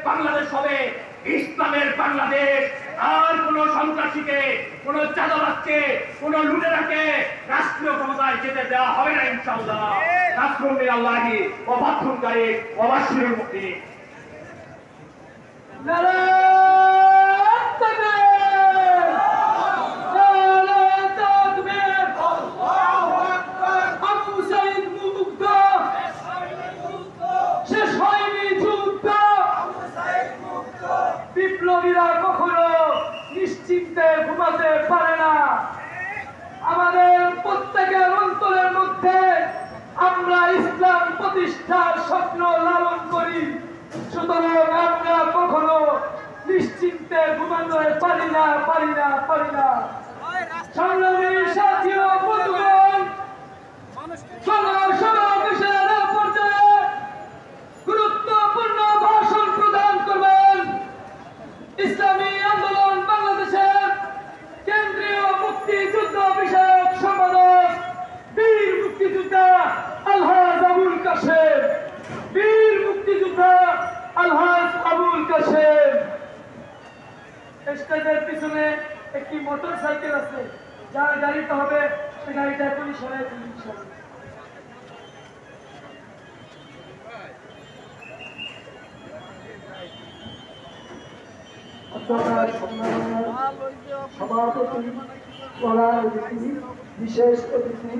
বাংলাদেশ হবে ইসলামের বাংলাদেশ। আর কোন সন্ত্রাসীকে, কোন চাঁদাবাজকে, কোন লুটেরাকে রাষ্ট্রীয় ক্ষমতায় যেতে দেওয়া হবে না ইনশাআল্লাহ। নাসরুম মিনাল্লাহি ওয়া ফাতহুন কারীব ওয়া বাশশিরিল মুমিনিন। বিপ্লবীরা কখনো নিশ্চিন্তে ঘুমাতে পারে না। আমাদের প্রত্যেকের অন্তরের মধ্যে আমরা ইসলাম প্রতিষ্ঠার স্বপ্ন লালন করি। সুতরাং আমরা কখনো নিশ্চিন্তে ঘুমাতে পারি না। সংগ্রামী সাথী ও বন্ধুগণ, সমাবেশের পর্যায়ে গুরুত্বপূর্ণ ভাষণ প্রদান করবেন ইসলামী আন্দোলন বাংলাদেশের কেন্দ্রীয় মুক্তিযুদ্ধ বিষয়ক সম্পাদক বীর মুক্তিযোদ্ধা আলহাজ আবুল কাশেম। বীর মুক্তিযোদ্ধা আলহাজ আবুল কাশেম। স্টেজের পিছনে একটি মোটর সাইকেল আছে, যার গাড়িতে হবে সে গাড়িটা এখনই সরাই দিন ইনশাআল্লাহ। সভাপতি, প্রধান অতিথি, বিশেষ অতিথি,